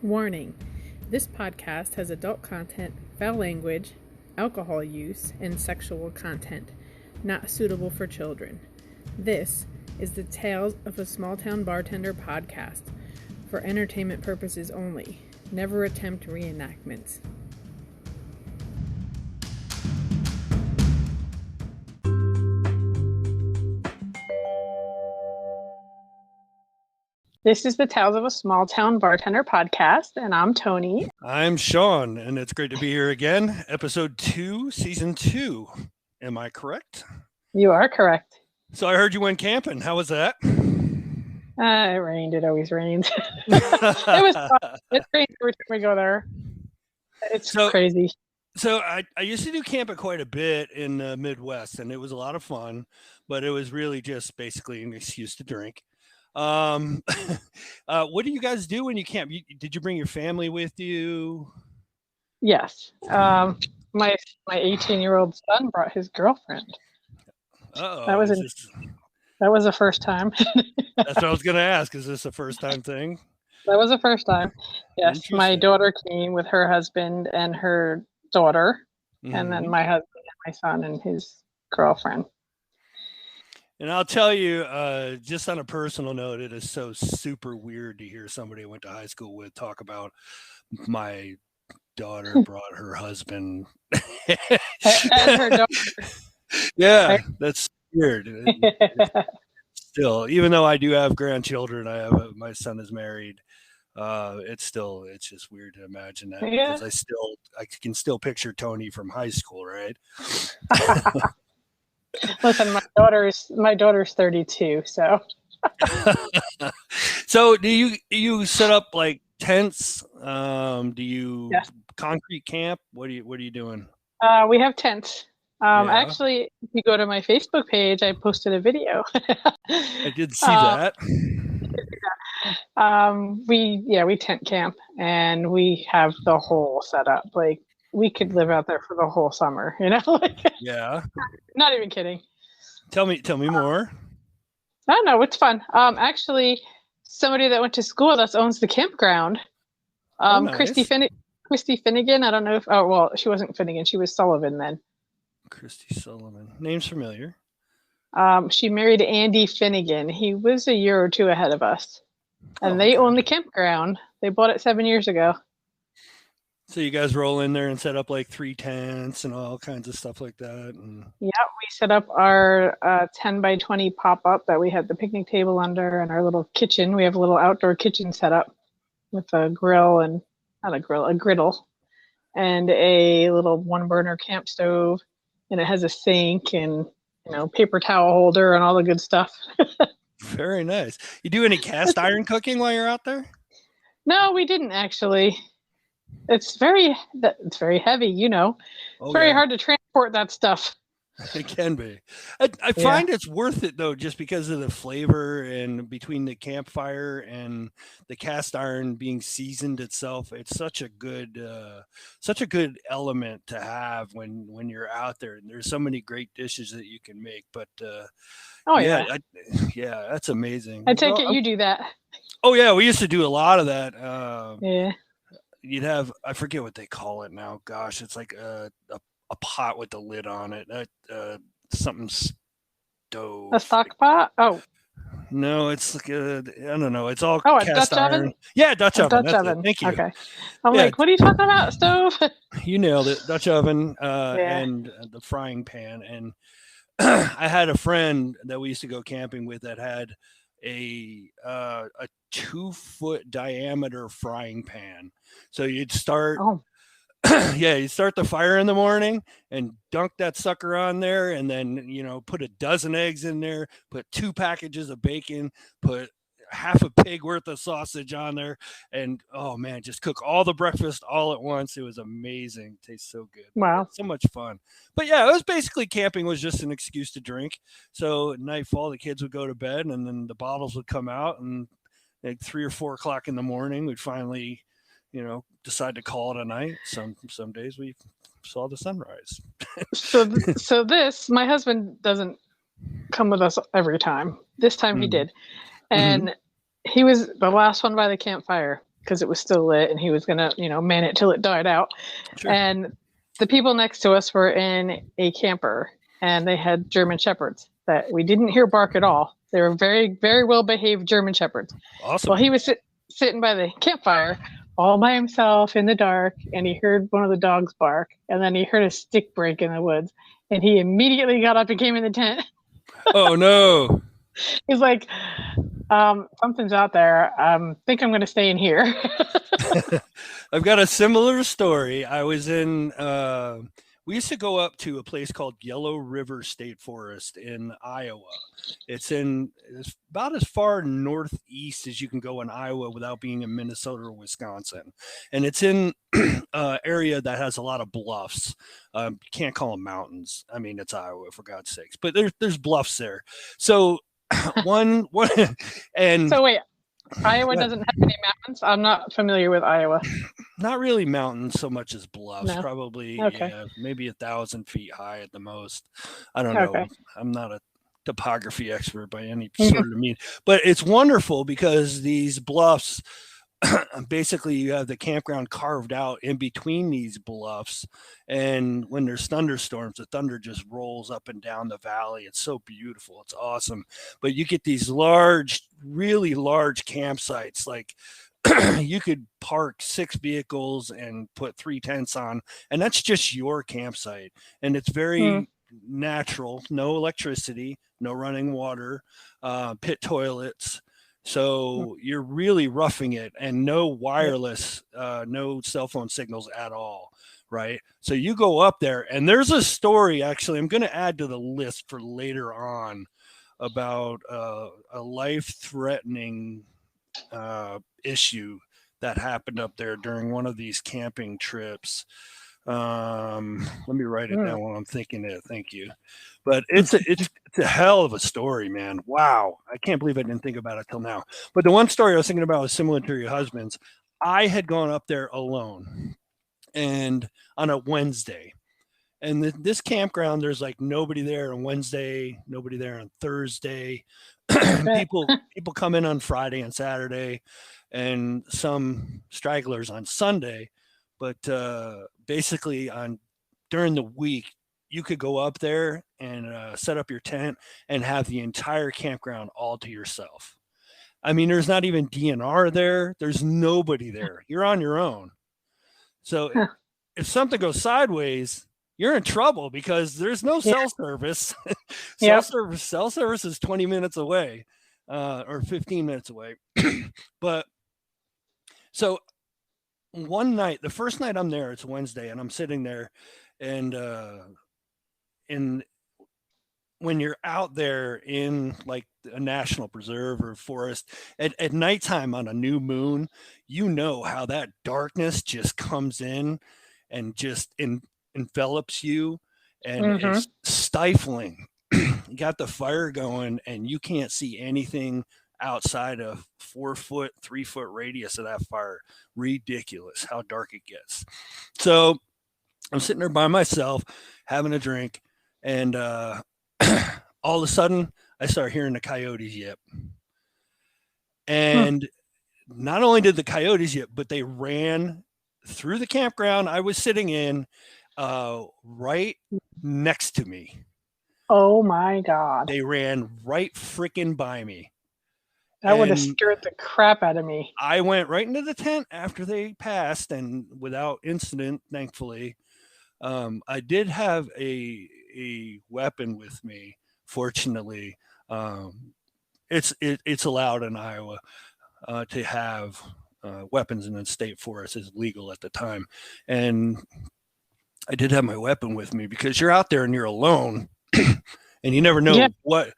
Warning: this podcast has adult content, foul language, alcohol use, and sexual content, not suitable for children. This is the Tales of a Small Town Bartender podcast, for entertainment purposes only. Never attempt reenactments. This is the Tales of a Small Town Bartender podcast, and I'm Tony. I'm Sean, and it's great to be here again. Episode 2, Season 2. Am I correct? You are correct. So I heard you went camping. How was that? It rained. It always rains. It was fun. It rains every time we go there. It's crazy. So I used to do camping quite a bit in the Midwest, and it was a lot of fun, but it was really just basically an excuse to drink. What do you guys do when you camp? Did you bring your family with you? Yes. My 18-year-old son brought his girlfriend. Oh, that was the first time. That's what I was going to ask. Is this a first time thing? That was the first time. Yes. My daughter came with her husband and her daughter, and then my husband and my son and his girlfriend. And I'll tell you, just on a personal note, it is so super weird to hear somebody I went to high school with talk about my daughter brought her husband. And her daughter. Yeah, that's weird. Still, even though I do have grandchildren, my son is married. It's just weird to imagine that, because I can still picture Tony from high school, right? Listen, my daughter's 32, so. So do you set up like tents? Do you concrete camp? What are you doing? We have tents. Actually, if you go to my Facebook page, I posted a video. I did see that. We tent camp, and we have the whole setup. Like, we could live out there for the whole summer, you know? Yeah. Not even kidding. Tell me more. I know, it's fun. Actually, somebody that went to school with us owns the campground. Nice. Christy Finnegan. I don't know if she wasn't Finnegan, she was Sullivan then. Christy Sullivan. Name's familiar. She married Andy Finnegan. He was a year or two ahead of us. And they own the campground. They bought it 7 years ago. So you guys roll in there and set up like 3 tents and all kinds of stuff like that. Yeah, we set up our 10 by 20 pop-up that we had the picnic table under, and our little kitchen. We have a little outdoor kitchen set up with a grill and a griddle, and a little one-burner camp stove, and it has a sink and paper towel holder and all the good stuff. Very nice. You do any cast iron cooking while you're out there? No, we didn't actually. It's very heavy, It's very hard to transport that stuff. It can be. I find it's worth it though, just because of the flavor, and between the campfire and the cast iron being seasoned itself, it's such a good element to have when you're out there. And there's so many great dishes that you can make. But that's amazing. I take it you do that. Oh yeah, we used to do a lot of that. Yeah. You'd have, I forget what they call it now. Gosh, it's like a pot with the lid on it. Something stove. A stock pot? Oh. No, it's like I don't know. It's all a cast Dutch iron. oven? Yeah, Dutch oven. Dutch oven. Thank you. Okay. I'm like, what are you talking about? Stove? You nailed it. Dutch oven and the frying pan. And I had a friend that we used to go camping with that had a 2-foot diameter frying pan. So you'd start you'd start the fire in the morning and dunk that sucker on there, and then put a dozen eggs in there, put 2 packages of bacon, put half a pig worth of sausage on there, and oh man, just cook all the breakfast all at once. It was amazing. Tastes so good. Wow. So much fun. But yeah, it was basically, camping was just an excuse to drink. So at nightfall, the kids would go to bed, and then the bottles would come out, and like 3 or 4 o'clock in the morning, we'd finally decide to call it a night. Some days we saw the sunrise. So my husband doesn't come with us every time. This time he did. And he was the last one by the campfire. because it was still lit, and he was gonna, man it till it died out. Sure. And the people next to us were in a camper, and they had German Shepherds that we didn't hear bark at all. They were very, very well behaved German Shepherds. Awesome. Well, he was sitting by the campfire all by himself in the dark, and he heard one of the dogs bark, and then he heard a stick break in the woods, and he immediately got up and came in the tent. Oh no. He's like, something's out there. Think I'm going to stay in here. I've got a similar story. I was in, we used to go up to a place called Yellow River State Forest in Iowa. It's about as far northeast as you can go in Iowa without being in Minnesota or Wisconsin. And it's in an area that has a lot of bluffs. You can't call them mountains. I mean, it's Iowa, for God's sakes, but there's bluffs there. So one and so wait, Iowa doesn't have any mountains? I'm not familiar with Iowa. Not really mountains so much as bluffs. No. Probably Okay. maybe 1,000 feet high at the most. I don't know. Okay. I'm not a topography expert by any sort of means, but it's wonderful because these bluffs, basically you have the campground carved out in between these bluffs, and when there's thunderstorms, the thunder just rolls up and down the valley. It's so beautiful. It's awesome. But you get these really large campsites. Like you could park 6 vehicles and put 3 tents on, and that's just your campsite. And it's very natural, no electricity, no running water, pit toilets. So you're really roughing it, and no wireless, no cell phone signals at all, right? So you go up there, and there's a story, actually, I'm going to add to the list for later on about a life-threatening issue that happened up there during one of these camping trips. Let me write it down while I'm thinking it. Thank you. But it's a hell of a story, man. Wow. I can't believe I didn't think about it till now. But the one story I was thinking about was similar to your husband's. I had gone up there alone and on a Wednesday. And this campground, there's like nobody there on Wednesday, nobody there on Thursday. people come in on Friday and Saturday, and some stragglers on Sunday. But basically during the week, you could go up there and set up your tent and have the entire campground all to yourself. I mean, there's not even DNR there. There's nobody there. You're on your own. So if something goes sideways, you're in trouble because there's no cell service. Cell service is 20 minutes away or 15 minutes away. But so one night, the first night I'm there, it's Wednesday, and I'm sitting there, and when you're out there in like a national preserve or forest at nighttime on a new moon, you know how that darkness just comes in and just envelops you, and it's stifling. You got the fire going, and you can't see anything outside of 4 foot, 3 foot radius of that fire. Ridiculous how dark it gets. So I'm sitting there by myself having a drink, and all of a sudden I start hearing the coyotes yip. And not only did the coyotes yip, but they ran through the campground I was sitting in, right next to me. Oh my God. They ran right freaking by me. That would have scared the crap out of me. I went right into the tent after they passed, and without incident, thankfully. I did have a weapon with me. Fortunately, it's allowed in Iowa to have weapons in the state forest. Is legal at the time, and I did have my weapon with me because you're out there and you're alone, and you never know what.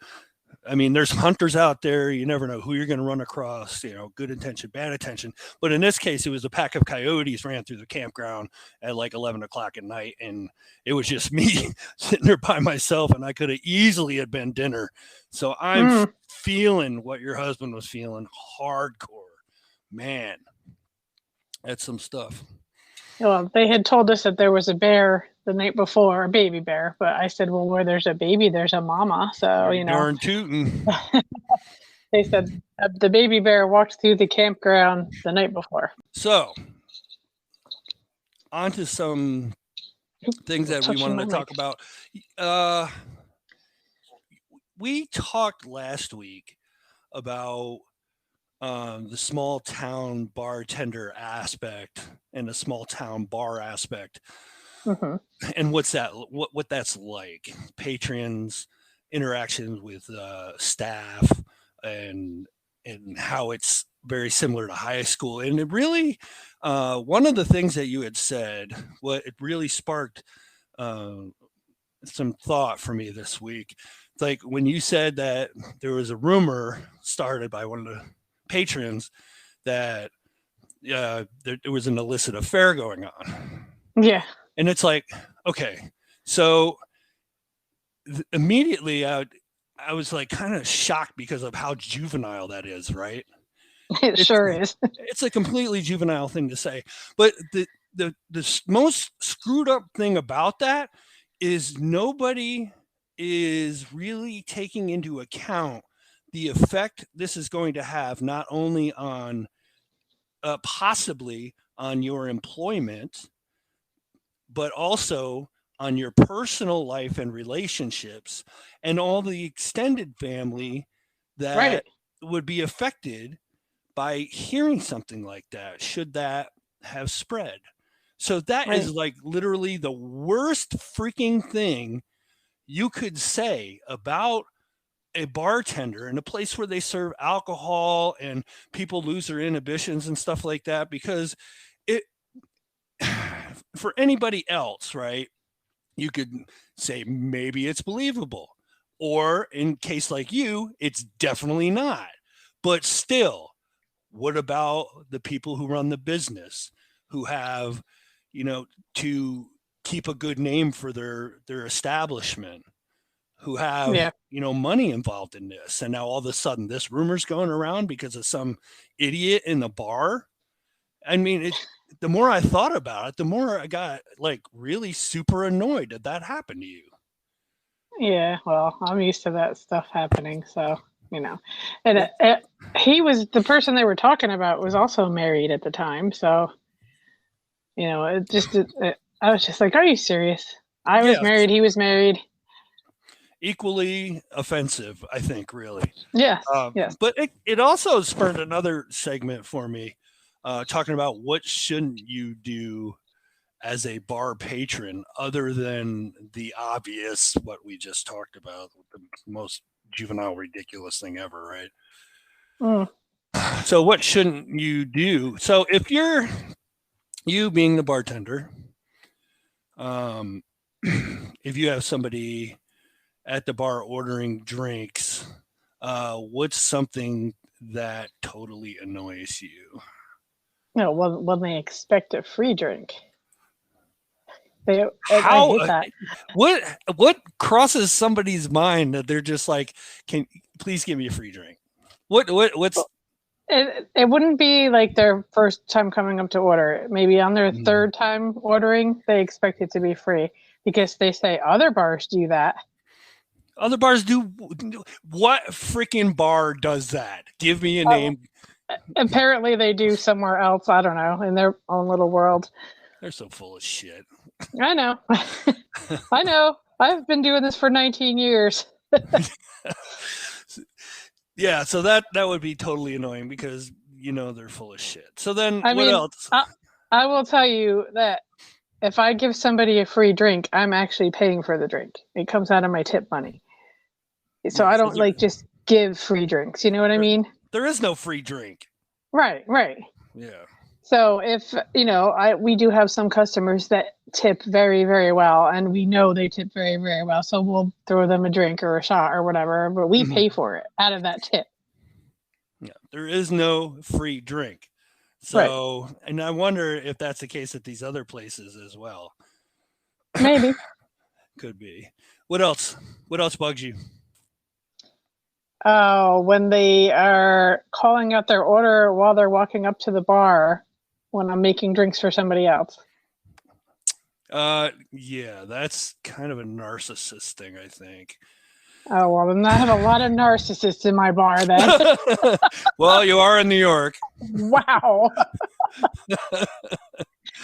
I mean, there's hunters out there. You never know who you're going to run across, good intention, bad intention. But in this case, it was a pack of coyotes ran through the campground at like 11 o'clock at night. And it was just me sitting there by myself, and I could have easily had been dinner. So I'm feeling what your husband was feeling hardcore. Man, that's some stuff. Well, they had told us that there was a bear the night before, a baby bear, but I said, well, where there's a baby, there's a mama. So, Darn tootin'. They said the baby bear walked through the campground the night before. So, on to some things that we wanted to talk about. We talked last week about the small town bartender aspect and the small town bar aspect, and what that's like. Patrons, interactions with staff, and how it's very similar to high school. And it really, one of the things that you had said, what it really sparked some thought for me this week. It's like when you said that there was a rumor started by one of the patrons that there was an illicit affair going on. Yeah. And it's like, okay, so immediately I was like kind of shocked because of how juvenile that is, right? It sure is. It's a completely juvenile thing to say. But the most screwed up thing about that is nobody is really taking into account the effect this is going to have, not only on possibly on your employment, but also on your personal life and relationships and all the extended family that would be affected by hearing something like that, should that have spread. So that is like literally the worst freaking thing you could say about a bartender in a place where they serve alcohol and people lose their inhibitions and stuff like that, because it, for anybody else, right, you could say maybe it's believable, or in case like you, it's definitely not. But still, what about the people who run the business, who have, to keep a good name for their establishment, who have, money involved in this? And now all of a sudden this rumor's going around because of some idiot in the bar. I mean, the more I thought about it, the more I got like really super annoyed that that happened to you. Yeah, well, I'm used to that stuff happening, so, and he was, the person they were talking about was also married at the time. So, I was just like, are you serious? I was married. He was married. Equally offensive, I think, really. Yes. Yes. But it also spurred another segment for me, talking about what shouldn't you do as a bar patron, other than the obvious, what we just talked about, the most juvenile, ridiculous thing ever, right? So what shouldn't you do? So if you being the bartender, if you have somebody at the bar ordering drinks, what's something that totally annoys you? No, when they expect a free drink. I hate that. What crosses somebody's mind that they're just like, can please give me a free drink? What's it wouldn't be like their first time coming up to order. Maybe on their third time ordering, they expect it to be free, because they say other bars do that. Other bars do what? Freaking bar does that? Give me a name. Apparently they do somewhere else. I don't know, in their own little world. They're so full of shit. I know. I know. I've been doing this for 19 years. Yeah, so that would be totally annoying, because they're full of shit. So then what else? I will tell you that if I give somebody a free drink, I'm actually paying for the drink. It comes out of my tip money. So I don't just give free drinks. You know what I mean? There is no free drink. Right. Yeah. So if, we do have some customers that tip very, very well, and we know they tip very, very well. So we'll throw them a drink or a shot or whatever, but we pay for it out of that tip. Yeah. There is no free drink. So, and I wonder if that's the case at these other places as well. Maybe. Could be. What else? What else bugs you? When they are calling out their order while they're walking up to the bar when I'm making drinks for somebody else. Yeah, that's kind of a narcissist thing, I think. Oh, well, then I have a lot of narcissists in my bar then. Well, you are in New York. Wow.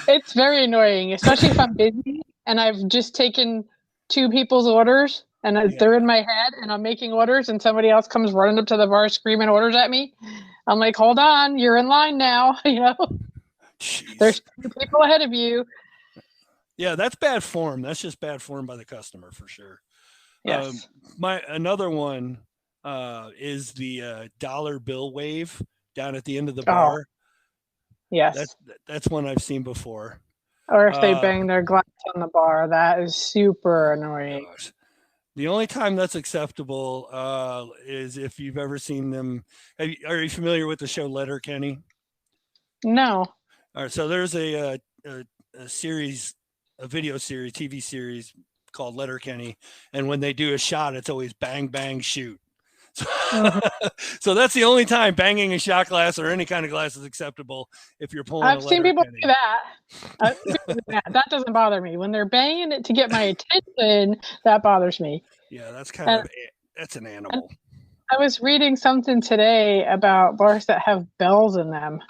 It's very annoying, especially if I'm busy and I've just taken two people's orders and they're in my head and I'm making orders and somebody else comes running up to the bar screaming orders at me. I'm like, hold on, you're in line now. Jeez. There's two people ahead of you. Yeah, that's bad form. That's just bad form by the customer for sure. Yes. Another one is the dollar bill wave down at the end of the bar. Yes. That's one I've seen before. Or if they bang their glass on the bar, that is super annoying. Gosh. The only time that's acceptable is if you've ever seen them. Are you familiar with the show Letterkenny? No. All right, so there's a series, a video series, TV series called Letterkenny, and when they do a shot, it's always bang, bang, shoot. So that's the only time banging a shot glass or any kind of glass is acceptable if you're pulling. I've seen people do that. That doesn't bother me. When they're banging it to get my attention, that bothers me. Yeah, that's an animal. I was reading something today about bars that have bells in them.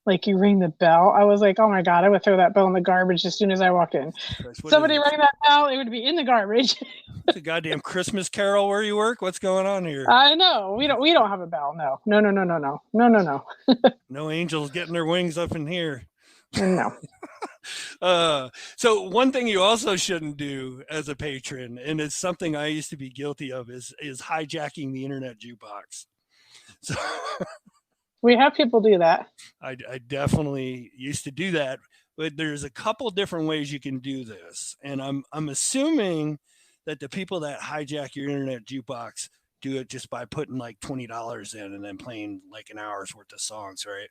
Like you ring the bell. I was like, oh my God, I would throw that bell in the garbage as soon as I walked in. Somebody rang that bell, it would be in the garbage. It's a goddamn Christmas carol where you work. What's going on here? I know. We don't have a bell. No. No angels getting their wings up in here. No. So one thing you also shouldn't do as a patron, and it's something I used to be guilty of, is hijacking the internet jukebox. So we have people do that. I definitely used to do that, but there's a couple different ways you can do this, and I'm assuming that the people that hijack your internet jukebox do it just by putting like $20 in and then playing like an hour's worth of songs, right?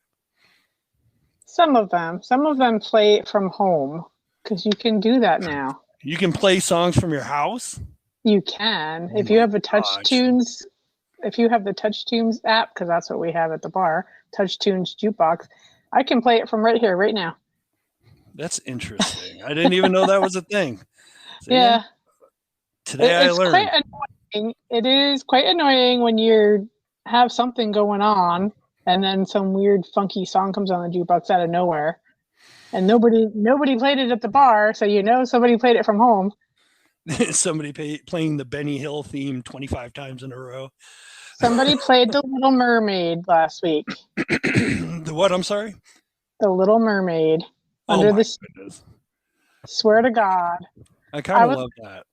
Some of them play it from home because you can do that now. You can play songs from your house? You can. If you have a TouchTunes, if you have the TouchTunes app, because that's what we have at the bar, TouchTunes jukebox, I can play it from right here, right now. That's interesting. I didn't even know that was a thing. So, yeah. Today I learned. Quite annoying. It is quite annoying when you have something going on and then some weird funky song comes on the jukebox out of nowhere. And nobody played it at the bar, so somebody played it from home. Somebody playing the Benny Hill theme 25 times in a row. Somebody played The Little Mermaid last week. The what? I'm sorry? The Little Mermaid. Under the goodness. Swear to God. I kind of love that.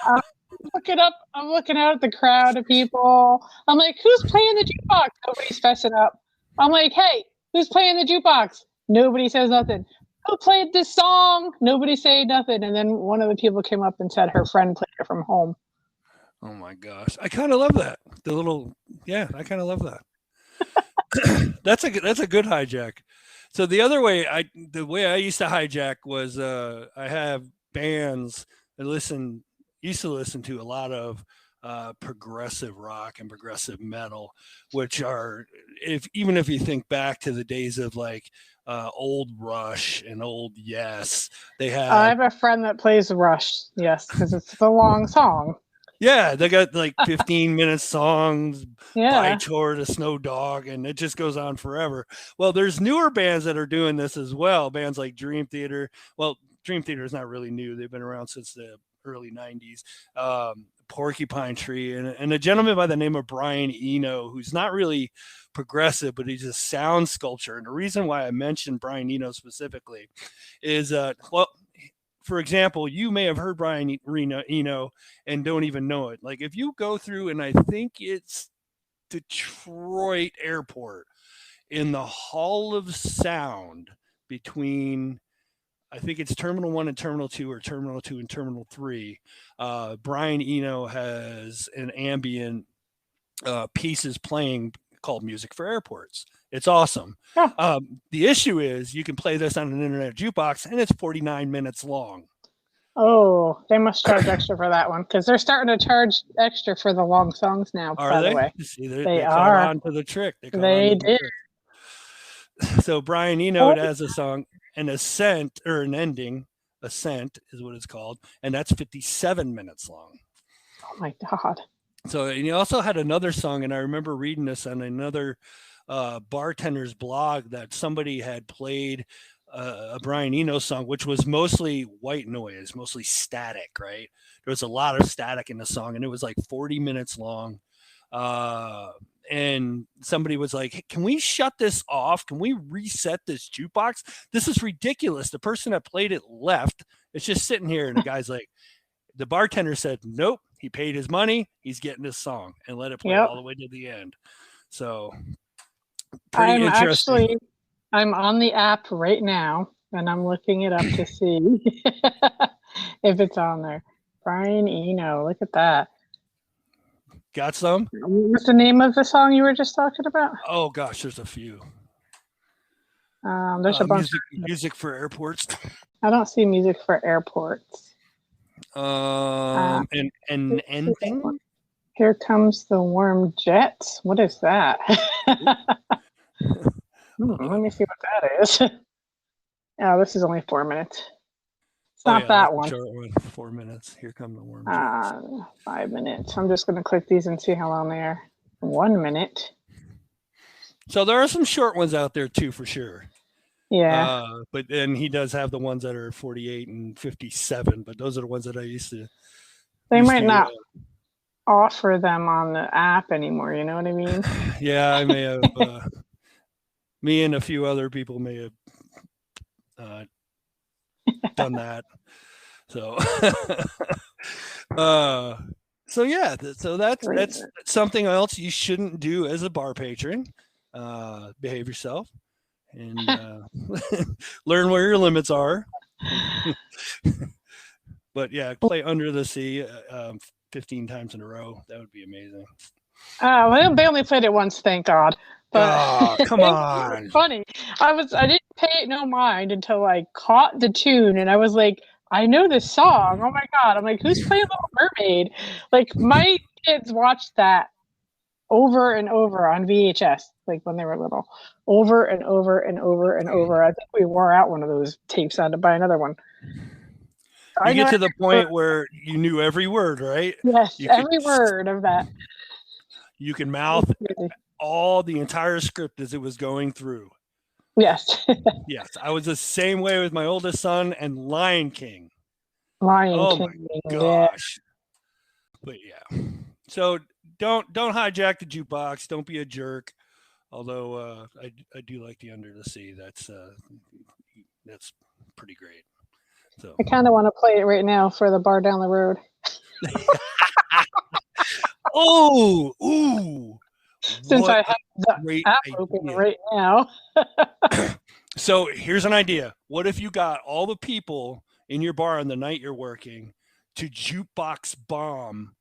I'm looking out at the crowd of people. I'm like, who's playing the jukebox? Nobody's fessing up. I'm like, hey, who's playing the jukebox? Nobody says nothing. Who played this song? Nobody say nothing. And then one of the people came up and said her friend played it from home. Oh my gosh. I kind of love that. I kind of love that. That's a good hijack. So the other way the way I used to hijack was I have bands that used to listen to a lot of progressive rock and progressive metal, which are even if you think back to the days of like old Rush and old Yes, they have. I have a friend that plays Rush, yes, because it's a long song. Yeah, they got like 15-minute songs, By Chore to Snow Dog, and it just goes on forever. Well, there's newer bands that are doing this as well. Bands like Dream Theater. Well, Dream Theater is not really new. They've been around since the early 90s. Porcupine Tree, and a gentleman by the name of Brian Eno, who's not really progressive, but he's a sound sculpture. And the reason why I mentioned Brian Eno specifically is, for example, you may have heard Brian Eno and don't even know it. Like if you go through, and I think it's Detroit Airport, in the Hall of Sound between, I think it's Terminal 1 and Terminal 2, or Terminal 2 and Terminal 3, Brian Eno has an ambient pieces playing called Music for Airports. It's awesome. Yeah. The issue is you can play this on an internet jukebox, and it's 49 minutes long. Oh, they must charge extra for that one, because they're starting to charge extra for the long songs now. By the way, see, they are on to the trick. They did. So Brian Eno has a song, an ascent, or an ending. Ascent is what it's called, and that's 57 minutes long. Oh my God. So, and he also had another song, and I remember reading this on another bartender's blog that somebody had played a Brian Eno song, which was mostly white noise, mostly static, right? There was a lot of static in the song, and it was like 40 minutes long. And somebody was like, hey, can we shut this off? Can we reset this jukebox? This is ridiculous. The person that played it left. It's just sitting here. And the guy's like, the bartender said, nope, he paid his money. He's getting this song, and let it play all the way to the end. So pretty interesting. I'm on the app right now, and I'm looking it up to see if it's on there. Brian Eno, look at that. Got some? What's the name of the song you were just talking about? Oh gosh, there's a few. There's a bunch. Music for airports. I don't see music for airports. And ending. Here comes the warm jets. What is that? Let me see what that is. Oh, this is only 4 minutes. It's not that one. 4 minutes. Here come the warm jets. 5 minutes. I'm just going to click these and see how long they are. 1 minute. So there are some short ones out there too, for sure. Yeah. But then he does have the ones that are 48 and 57. But those are the ones that I used to. They might not offer them on the app anymore. You know what I mean? Yeah, I may have. Me and a few other people may have done that. So, so that's something else you shouldn't do as a bar patron. Behave yourself and learn where your limits are. But yeah, play Under the Sea 15 times in a row. That would be amazing. Well, they only played it once, thank God. But come on. Funny. I didn't pay it no mind until I caught the tune, and I was like, I know this song. Oh my God. I'm like, who's playing Little Mermaid? Like, my kids watched that over and over on VHS, like when they were little. Over and over and over and over. I think we wore out one of those tapes. I had to buy another one. You get to the point where you knew every word, right? Yes, every word of that. You can mouth all the entire script as it was going through. Yes. Yes, I was the same way with my oldest son and Lion King. Lion King. My gosh. Yeah. But yeah. So don't hijack the jukebox. Don't be a jerk. Although I do like the Under the Sea. That's pretty great. So I kind of want to play it right now for the bar down the road. Ooh. Since I have the app open right now. So here's an idea. What if you got all the people in your bar on the night you're working to jukebox bomb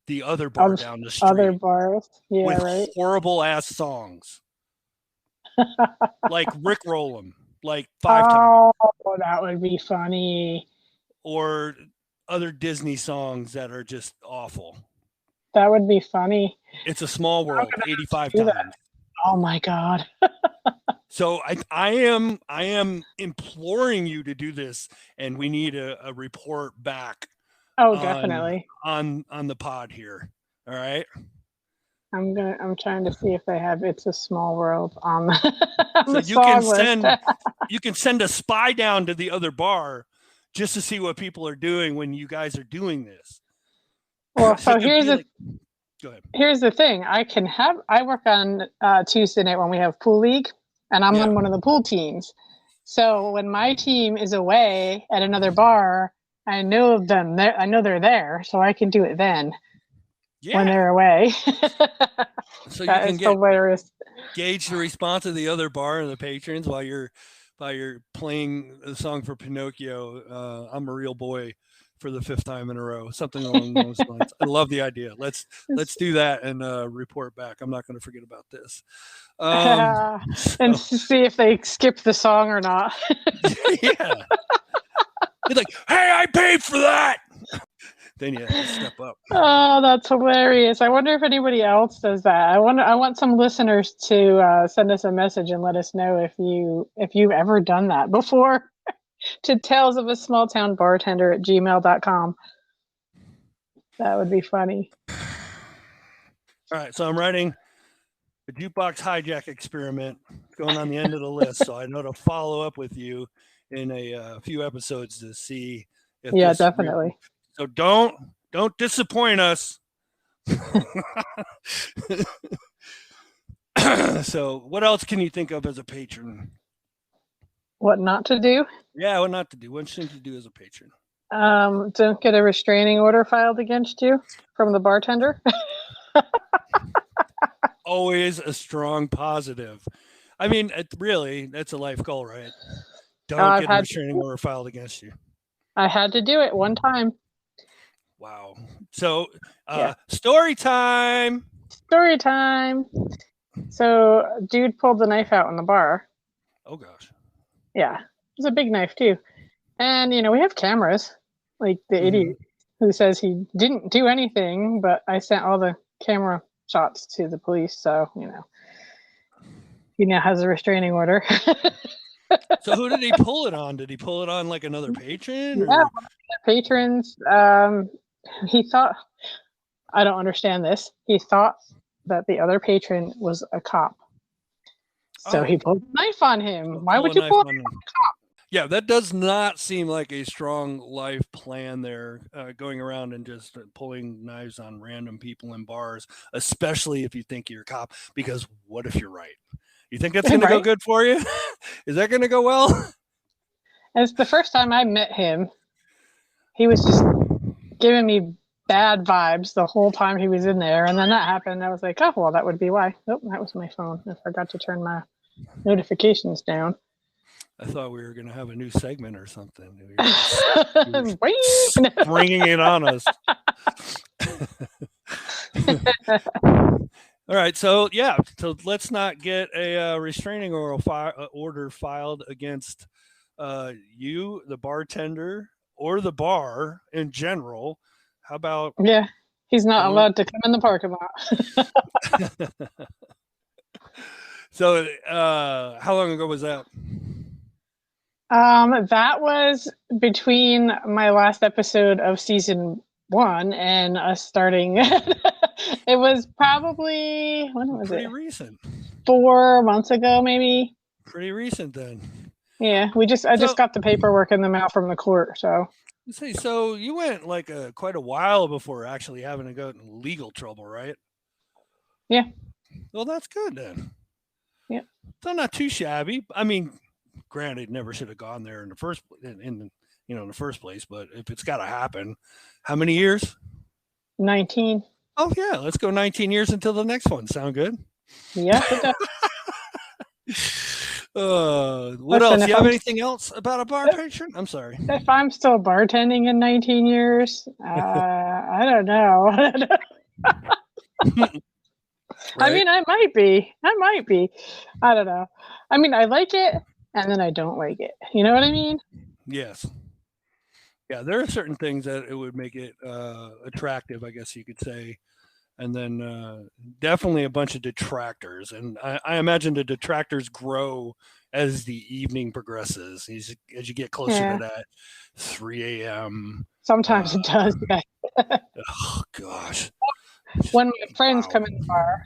the other bar down the street? Other bars, yeah, with right. horrible ass songs, like Rickroll them, like 5 times. Oh, that would be funny. Or other Disney songs that are just awful. That would be funny. It's a Small World, 85 times. That. Oh my God. So I am imploring you to do this, and we need a report back. Oh, definitely. On the pod here. All right. I'm trying to see if they have "It's a Small World" on the, so you can send a spy down to the other bar just to see what people are doing when you guys are doing this. Well, so here's go ahead. Here's the thing. I work on Tuesday night when we have pool league, and I'm on one of the pool teams. So when my team is away at another bar, I know them. I know they're there, so I can do it then. Yeah. When they're away. So you can hilarious. Gauge the response of the other bar and the patrons while you're playing the song for Pinocchio, I'm a Real Boy, for the 5th time in a row, something along those lines. I love the idea. Let's do that and report back. I'm not going to forget about this. And see if they skip the song or not. Yeah. You're like, hey, I paid for that. Then you step up. Oh, that's hilarious. I wonder if anybody else does that. I want some listeners to send us a message and let us know if you've ever done that before. To talesofasmalltownbartender@gmail.com. That would be funny. All right, so I'm writing the jukebox hijack experiment going on the end of the list, so I know to follow up with you in a few episodes to see if Yeah, this definitely. So don't disappoint us. So what else can you think of as a patron? What not to do? Yeah, what not to do? What shouldn't you do as a patron? Don't get a restraining order filed against you from the bartender. Always a strong positive. I mean, really, that's a life goal, right? Don't I've get a had restraining order filed against you. I had to do it one time. Wow. So, Yeah. story time. Story time. So, dude pulled the knife out in the bar. Oh gosh. Yeah, it was a big knife too. And we have cameras. Like the idiot who says he didn't do anything, but I sent all the camera shots to the police, so he now has a restraining order. So who did he pull it on? Did he pull it on like another patron? Yeah, Or? one of the patrons. He thought, I don't understand this. He thought that the other patron was a cop, so he pulled a knife on him. Why would you pull a knife on a cop? Yeah, that does not seem like a strong life plan there, going around and just pulling knives on random people in bars, especially if you think you're a cop, because what if you're right? You think that's going to go good for you? Is that going to go well? It's the first time I met him. He was just giving me bad vibes the whole time he was in there. And then that happened. I was like, oh, well, that would be why. Oh, that was my phone. I forgot to turn my notifications down. I thought we were going to have a new segment or something. Bringing it on us. All right. So, yeah. So let's not get a restraining order filed against you, the bartender, or the bar in general. How about? Yeah. He's not allowed to come in the parking lot. So, how long ago was that? That was between my last episode of season 1 and us starting. It was probably, when was pretty it? Recent. 4 months ago, maybe. Pretty recent then. Yeah, I just got the paperwork in the mail from the court. So you went like quite a while before actually having to go in legal trouble, right? Yeah. Well, that's good then. Yeah. So not too shabby. I mean, granted, never should have gone there in the first in the first place. But if it's got to happen, how many years? 19. Oh yeah, let's go 19 years until the next one. Sound good? Yeah. It does. What else? You have anything else about a bar patron? I'm sorry. If I'm still bartending in 19 years, I don't know. Right? I mean, I might be. I don't know. I mean, I like it, and then I don't like it. You know what I mean? Yes. Yeah, there are certain things that it would make it attractive, I guess you could say. And then definitely a bunch of detractors. And I imagine the detractors grow as the evening progresses, as you get closer to that 3 a.m. Sometimes it does. Oh, gosh. When my friends come in the bar,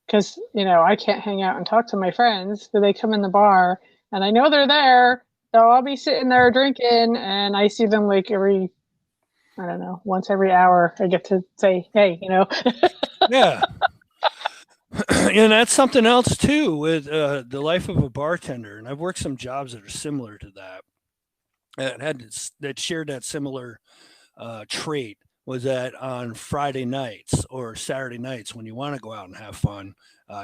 because, I can't hang out and talk to my friends, so they come in the bar, and I know they're there, so I'll be sitting there drinking, and I see them like I don't know, once every hour. I get to say, hey, Yeah. And that's something else too with the life of a bartender. And I've worked some jobs that are similar to that. That shared that similar trait. Was that on Friday nights or Saturday nights when you want to go out and have fun,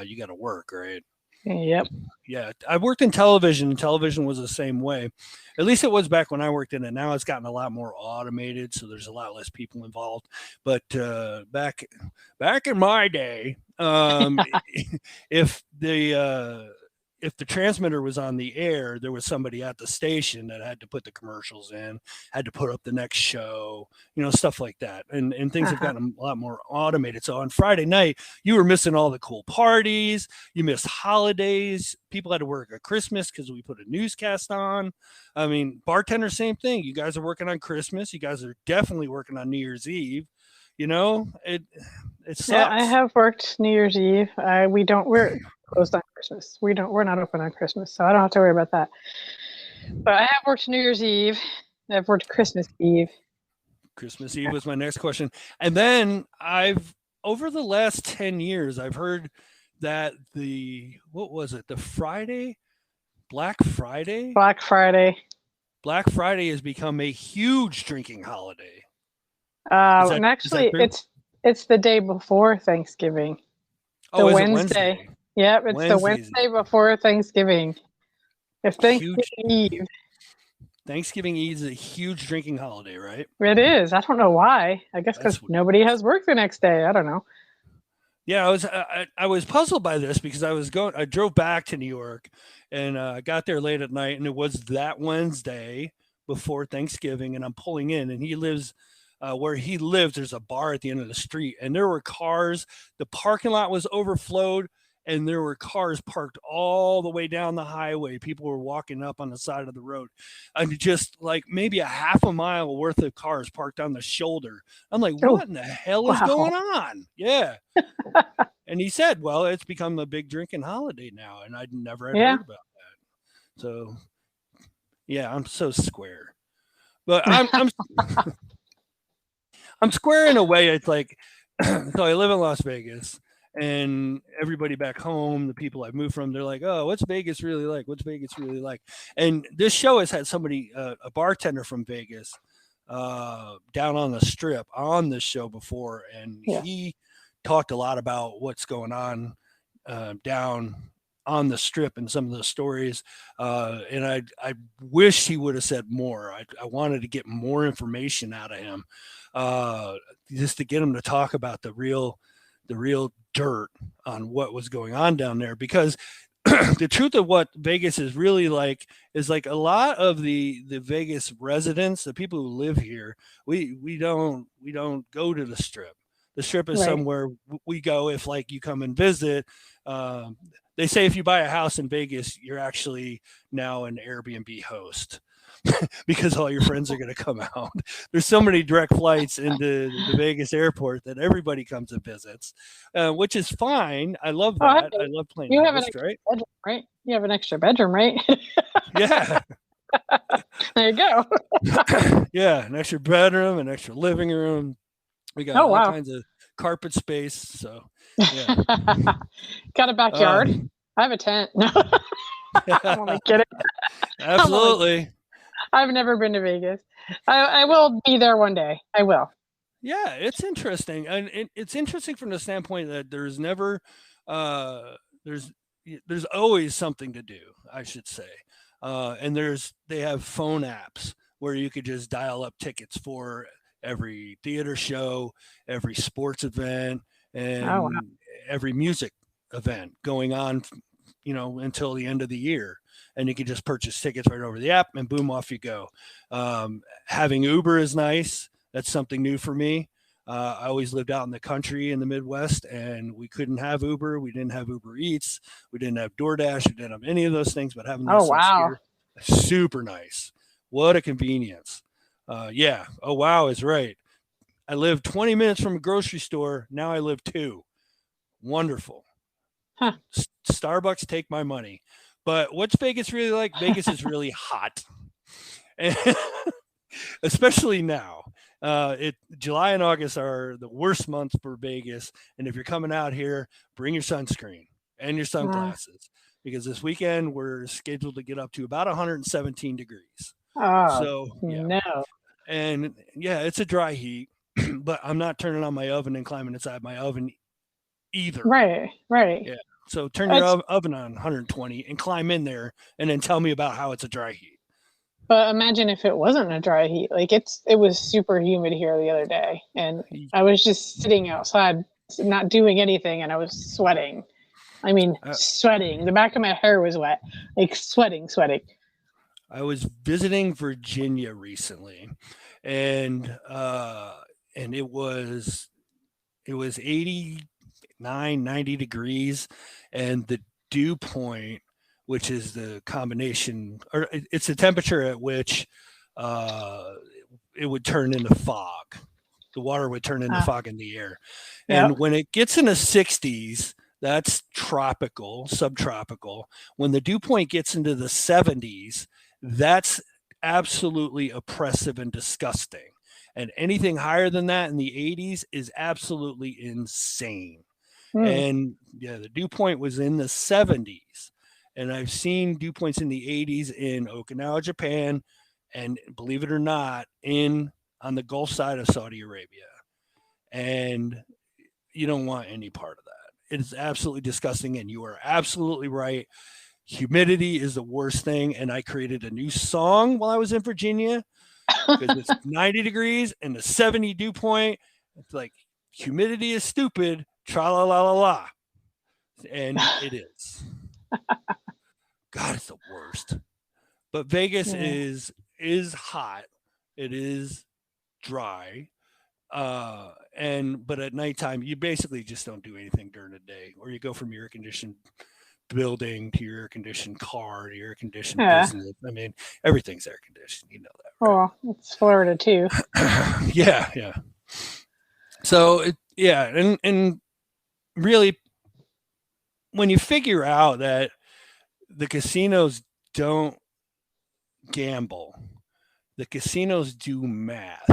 you got to work, right? Yep. Yeah, I worked in television, and television was the same way. At least it was back when I worked in it. Now it's gotten a lot more automated, so there's a lot less people involved. But back in my day, if the transmitter was on the air, there was somebody at the station that had to put the commercials in, had to put up the next show, stuff like that. And things have gotten a lot more automated. So on Friday night, you were missing all the cool parties. You missed holidays. People had to work at Christmas because we put a newscast on. I mean, bartender, same thing. You guys are working on Christmas. You guys are definitely working on New Year's Eve. it sucks. Yeah, I have worked New Year's Eve. We're closed on Christmas. We're not open on Christmas, so I don't have to worry about that. But I have worked New Year's Eve. I've worked Christmas Eve. Christmas Eve was my next question. And then over the last 10 years, I've heard that what was it? The Black Friday? Black Friday. Black Friday has become a huge drinking holiday. And actually, it's the day before Thanksgiving. Oh, is it Wednesday? Yep, it's the Wednesday before Thanksgiving. It's Thanksgiving Eve. Thanksgiving Eve is a huge drinking holiday, right? It is. I don't know why. I guess because nobody has work the next day. I don't know. Yeah, I was puzzled by this because I drove back to New York and I got there late at night, and it was that Wednesday before Thanksgiving, and I'm pulling in, and he lives where he lives. There's a bar at the end of the street, and there were cars. The parking lot was overflowed, and there were cars parked all the way down the highway. People were walking up on the side of the road, and just like maybe a half a mile worth of cars parked on the shoulder. I'm like, what in the hell is going on? Yeah. And he said, well, it's become a big drinking holiday now, and I'd never heard about that. So, yeah, I'm so square. But I'm I'm square in a way. It's like, so I live in Las Vegas. And everybody back home, the people I've moved from, they're like, oh, what's Vegas really like? What's Vegas really like? And this show has had somebody, a bartender from Vegas, down on the Strip on this show before. And he talked a lot about what's going on down on the Strip and some of the stories. And I wish he would have said more. I wanted to get more information out of him, just to get him to talk about the real dirt on what was going on down there, because the truth of what Vegas is really like is like a lot of the Vegas residents, the people who live here, we don't go to the Strip. The Strip is somewhere we go if like you come and visit. They say if you buy a house in Vegas, you're actually now an Airbnb host. Because all your friends are going to come out. There's so many direct flights into the Vegas airport that everybody comes and visits, which is fine. I love that. I love playing. You have an extra bedroom, right? You have an extra bedroom, right? Yeah. There you go. Yeah, an extra bedroom, an extra living room. We got all kinds of carpet space. So, yeah. Got a backyard. I have a tent. No. I'm only kidding. Absolutely. I've never been to Vegas. I will be there one day. I will. Yeah, it's interesting, and it's interesting from the standpoint that there's never, there's always something to do, I should say, and they have phone apps where you could just dial up tickets for every theater show, every sports event, and every music event going on, until the end of the year. And you can just purchase tickets right over the app and boom, off you go. Having Uber is nice. That's something new for me. I always lived out in the country in the Midwest, and we couldn't have Uber. We didn't have Uber Eats. We didn't have DoorDash. We didn't have any of those things, but having those here, super nice. What a convenience. Yeah. Oh, wow is right. I live 20 minutes from a grocery store. Now I live 2. Wonderful. Huh. Starbucks, take my money. But what's Vegas really like? Vegas is really hot, and especially now. July and August are the worst months for Vegas. And if you're coming out here, bring your sunscreen and your sunglasses, because this weekend we're scheduled to get up to about 117 degrees. So, no. And yeah, it's a dry heat, but I'm not turning on my oven and climbing inside my oven either. Right. Yeah. So turn your oven on 120 and climb in there, and then tell me about how it's a dry heat. But imagine if it wasn't a dry heat. Like it was super humid here the other day, and I was just sitting outside, not doing anything, and I was sweating. I mean, sweating. The back of my hair was wet, like sweating. I was visiting Virginia recently, and it was 89, 90 degrees, and the dew point, which is the combination, or it's the temperature at which it would turn into fog. the water would turn into fog in the air. Yep. And when it gets in the 60s, that's tropical, subtropical. When the dew point gets into the 70s, that's absolutely oppressive and disgusting. And anything higher than that in the 80s is absolutely insane. And yeah, the dew point was in the 70s. And I've seen dew points in the 80s in Okinawa, Japan, and believe it or not, on the Gulf side of Saudi Arabia. And you don't want any part of that. It is absolutely disgusting. And you are absolutely right. Humidity is the worst thing. And I created a new song while I was in Virginia because it's 90 degrees and the 70 dew point. It's like humidity is stupid. Tra la la la la. And it is. God, it's the worst. But Vegas is hot. It is dry. But at nighttime, you basically just don't do anything during the day, or you go from your air conditioned building to your air conditioned car to your air conditioned business. I mean, everything's air conditioned. You know that. Right? Well, it's Florida too. Yeah. So and really, when you figure out that the casinos don't gamble, the casinos do math,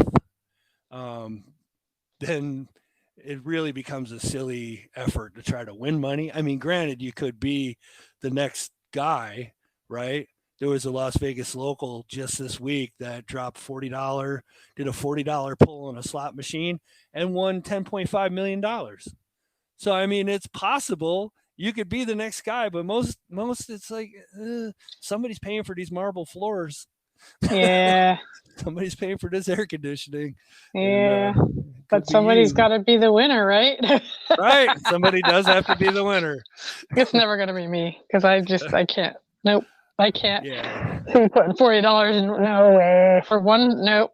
then it really becomes a silly effort to try to win money. I mean, granted, you could be the next guy, right? There was a Las Vegas local just this week that dropped did a $40 pull on a slot machine and won $10.5 million. So, I mean, it's possible you could be the next guy, but most it's like somebody's paying for these marble floors. Yeah. Somebody's paying for this air conditioning. Yeah. But somebody's got to be the winner, right? Right. Somebody does have to be the winner. It's never going to be me because I can't. Nope. I can't. Yeah. Putting $40 in. No way. For one. Nope.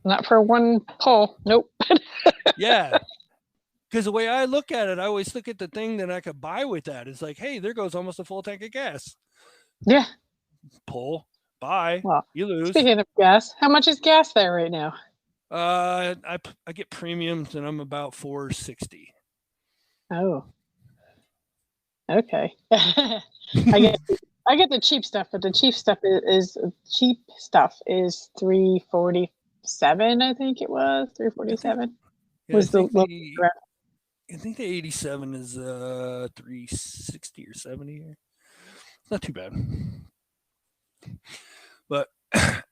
Not for one pull. Nope. Yeah. Because the way I look at it, I always look at the thing that I could buy with that. It's like, hey, there goes almost a full tank of gas. Yeah. Pull, buy, well, you lose. Speaking of gas, how much is gas there right now? I get premiums and I'm about $4.60. Oh. Okay. I get the cheap stuff, but the cheap stuff is $3.47. I think it was $3.47. I think the 87 is 360 or 70 here. It's not too bad. But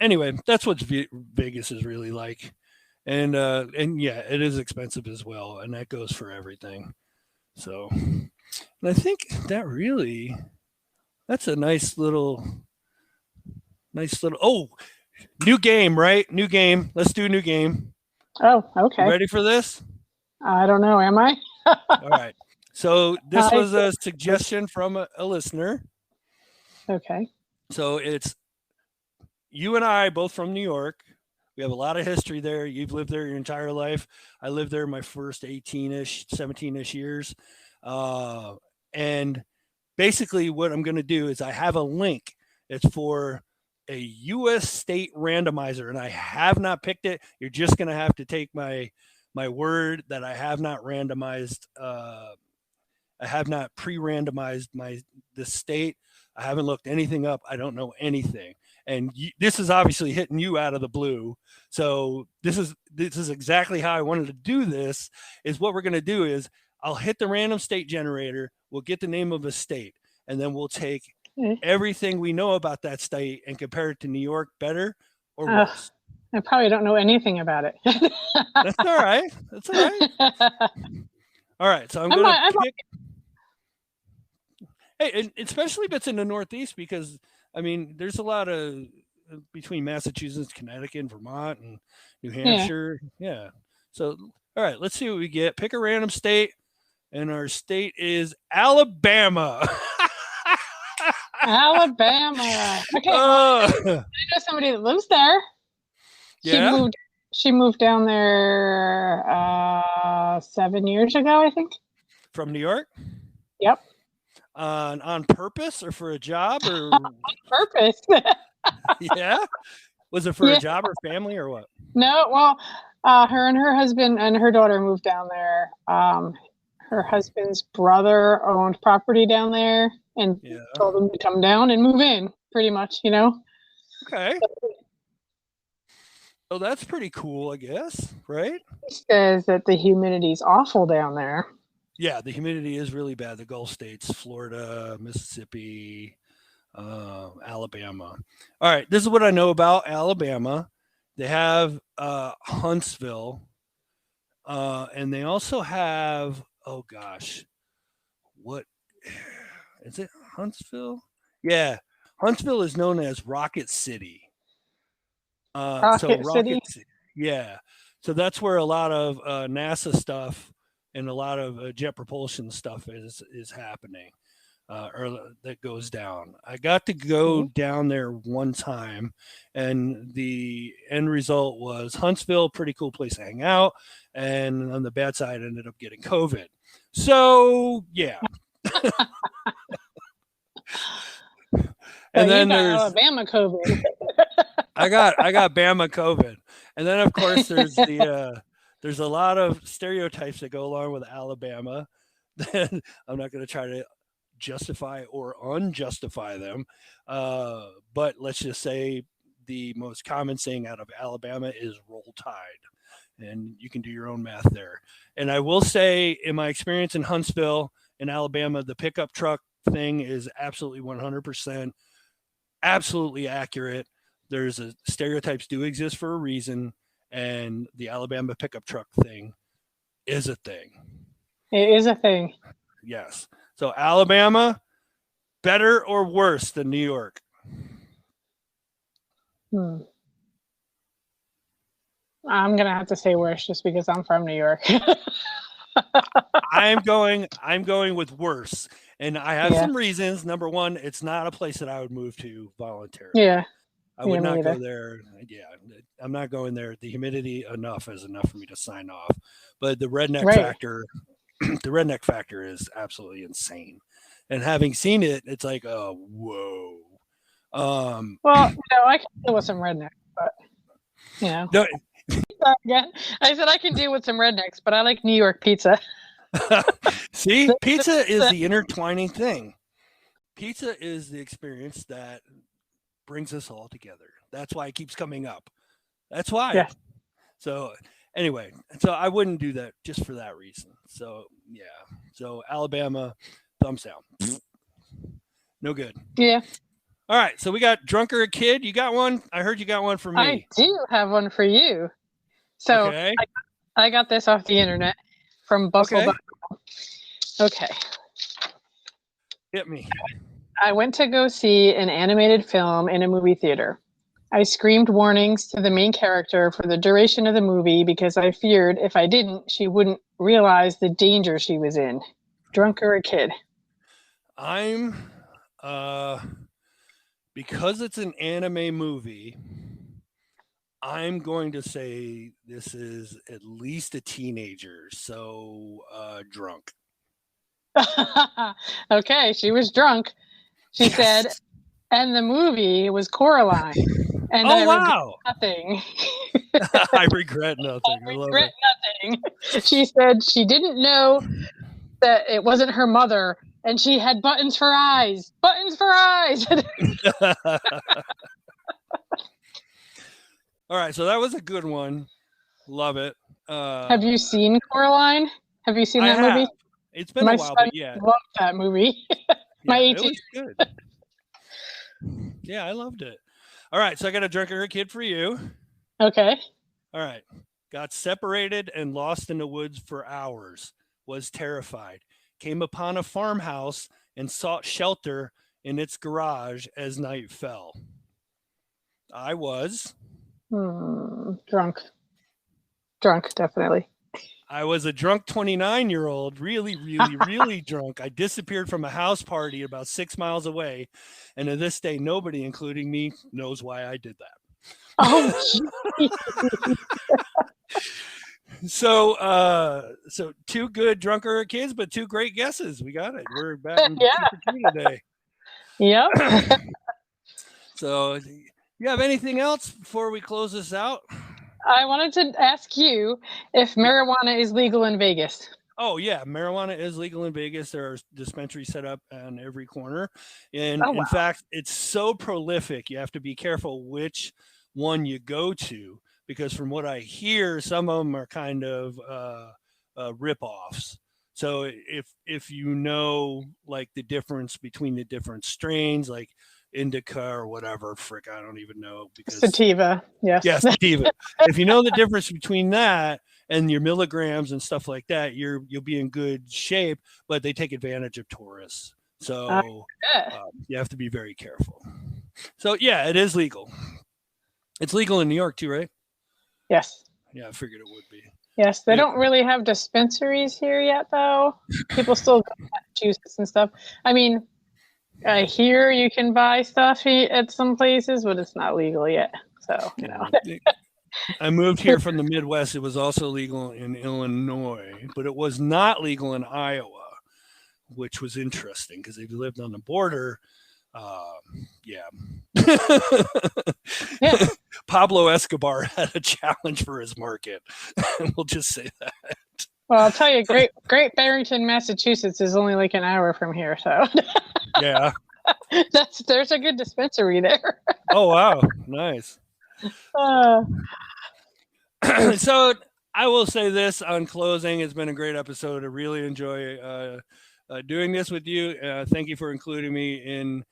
anyway, that's what Vegas is really like. And yeah, it is expensive as well, and that goes for everything. So, and I think that's a nice little new game, right? New game. Let's do a new game. Oh, okay. You ready for this? I don't know. Am I? All right. So this was a suggestion from a listener. Okay. So it's you and I, both from New York. We have a lot of history there. You've lived there your entire life. I lived there my first 18-ish, 17-ish years. And basically what I'm going to do is I have a link. It's for a U.S. state randomizer, and I have not picked it. You're just going to have to take my word that I have not randomized. I have not pre-randomized this state. I haven't looked anything up. I don't know anything. And this is obviously hitting you out of the blue. So this is exactly how I wanted to do this. Is what we're going to do is I'll hit the random state generator. We'll get the name of a state, and then we'll take everything we know about that state and compare it to New York, better or worse. I probably don't know anything about it. That's all right. That's all right. All right. So I'm going to pick. Hey, and especially if it's in the Northeast, because I mean, there's a lot of between Massachusetts, Connecticut, and Vermont, and New Hampshire. Yeah. So, all right, let's see what we get. Pick a random state, and our state is Alabama. Alabama. Okay. I know somebody that lives there. Yeah. She moved down there 7 years ago, I think. From New York? Yep. On purpose or for a job or on purpose? Yeah. Was it for a job or family or what? No, well, Her and her husband and her daughter moved down there. Her husband's brother owned property down there and Yeah. told them to come down and move in, pretty much, you know? Okay. So that's pretty cool, I guess, right? He says that the humidity's awful down there. Yeah, the humidity is really bad. The Gulf states, Florida, Mississippi, Alabama. All right, this is what I know about Alabama. They have Huntsville, and they also have, oh gosh, what is it? Huntsville? Yeah, Huntsville is known as Rocket City. Rocket City? Yeah. So that's where a lot of NASA stuff and a lot of jet propulsion stuff is happening, or that goes down. I got to go down there one time, and the end result was Huntsville, pretty cool place to hang out, and on the bad side, I ended up getting COVID. So yeah. And then there's Alabama COVID. I got Bama COVID, and then of course there's a lot of stereotypes that go along with Alabama. I'm not going to try to justify or unjustify them, but let's just say the most common saying out of Alabama is "Roll Tide," and you can do your own math there. And I will say, in my experience in Huntsville, in Alabama, the pickup truck thing is absolutely 100%, absolutely accurate. There's stereotypes do exist for a reason, and the Alabama pickup truck thing is a thing. It is a thing. Yes. So Alabama, better or worse than New York? I'm gonna have to say worse just because I'm from New York. I'm going with worse, and I have some reasons. Number one, it's not a place that I would move to voluntarily. Yeah. I would not go there. Yeah, I'm not going there. The humidity is enough for me to sign off. But the redneck factor, the redneck factor is absolutely insane. And having seen it, it's like, oh, whoa. Well, I can deal with some redneck, but no. I said I can deal with some rednecks, but I like New York pizza. See, pizza is the intertwining thing. Pizza is the experience that brings us all together. That's why it keeps coming up. That's why. Yeah. So anyway, so I wouldn't do that just for that reason. So yeah. So Alabama, thumbs down. No good. Yeah. All right. So we got drunk or a kid. You got one? I heard you got one for me. I do have one for you. So okay. I got this off the internet from Bustle.com. Okay. Hit me. I went to go see an animated film in a movie theater. I screamed warnings to the main character for the duration of the movie because I feared if I didn't, she wouldn't realize the danger she was in. Drunk or a kid? I'm, because it's an anime movie, I'm going to say this is at least a teenager, so drunk. Okay, she was drunk. She said, and the movie was Coraline. And I regret nothing. I regret nothing. I regret nothing. She said she didn't know that it wasn't her mother, and she had buttons for eyes. Buttons for eyes. All right, so that was a good one. Love it. Have you seen Coraline? Have you seen that movie? It's been a while, but yeah. I loved that movie. My 18. It was good. Yeah, I loved it. All right, so I got a drunk or a kid for you. Okay. All right. Got separated and lost in the woods for hours. Was terrified. Came upon a farmhouse and sought shelter in its garage as night fell. I was... drunk. Drunk, definitely. I was a drunk 29-year-old, really, really, really drunk. I disappeared from a house party about 6 miles away. And to this day, nobody, including me, knows why I did that. Oh, So two good drunker kids, but two great guesses. We got it. We're back in 2 for 2 today. Yep. So you have anything else before we close this out? I wanted to ask you if marijuana is legal in Vegas. Oh yeah, marijuana is legal in Vegas. There are dispensaries set up on every corner, and Oh, in wow. fact, it's so prolific. You have to be careful which one you go to because, from what I hear, some of them are kind of rip-offs. So if you know like the difference between the different strains, like indica or whatever, frick, I don't even know because Sativa. Yes. yeah, sativa. If you know the difference between that and your milligrams and stuff like that, you'll be in good shape. But they take advantage of tourists, so Yeah. you have to be very careful. So yeah, it is legal. It's legal in New York too, right? Yes. Yeah, I figured it would be. Yes. They Yeah. don't really have dispensaries here yet, though. People still go to Massachusetts and stuff. I mean, I hear you can buy stuff at some places, but it's not legal yet. So, you know. I moved here from the Midwest. It was also legal in Illinois, but it was not legal in Iowa, which was interesting because if you lived on the border, yeah. Yeah. Pablo Escobar had a challenge for his market. We'll just say that. Well, I'll tell you, Great Barrington, Massachusetts is only like an hour from here, so Yeah. there's a good dispensary there. Oh wow, nice. So I will say this on closing: it's been a great episode. I really enjoy doing this with you. Thank you for including me in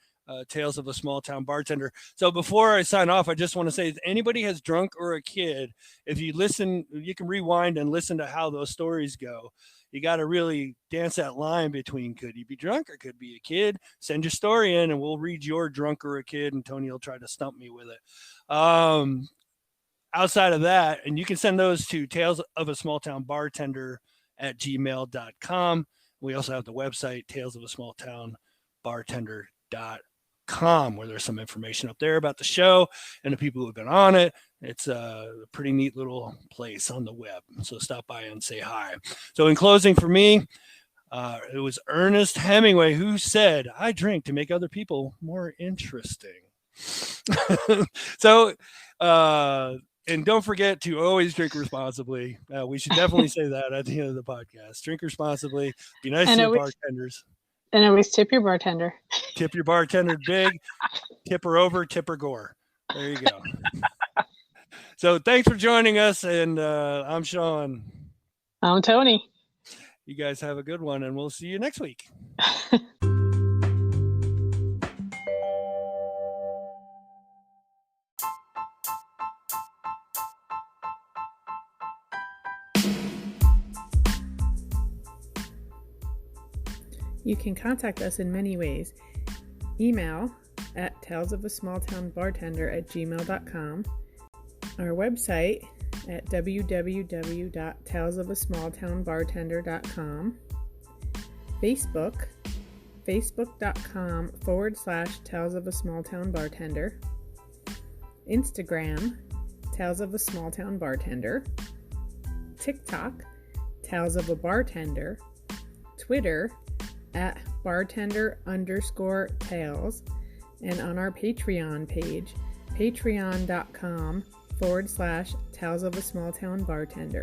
Tales of a Small Town Bartender. So before I sign off, I just want to say, if anybody has drunk or a kid, if you listen, you can rewind and listen to how those stories go. You got to really dance that line between could you be drunk or could be a kid. Send your story in and we'll read your drunk or a kid, and Tony will try to stump me with it. Outside of that, and you can send those to Tales of a Small Town Bartender at gmail.com. We also have the website, talesofasmalltownbartender.com, where there's some information up there about the show and the people who have been on it. It's a pretty neat little place on the web. So stop by and say hi. So in closing for me, it was Ernest Hemingway who said, I drink to make other people more interesting. So, and don't forget to always drink responsibly. We should definitely say that at the end of the podcast. Drink responsibly. Be nice to the bartenders. And always tip your bartender. Tip your bartender big. Tip her over. Tip her gore. There you go. So thanks for joining us. And I'm Sean. I'm Tony. You guys have a good one, and we'll see you next week. You can contact us in many ways. Email at talesofasmalltownbartender@gmail.com. Our website at www.talesofasmalltownbartender.com. Facebook, facebook.com/Tales of a Small Town Bartender. Instagram, Tales of a Small Town Bartender. TikTok, Tales of a Bartender. Twitter, at bartender_tales, and on our Patreon page, patreon.com/Tales of a Small Town Bartender.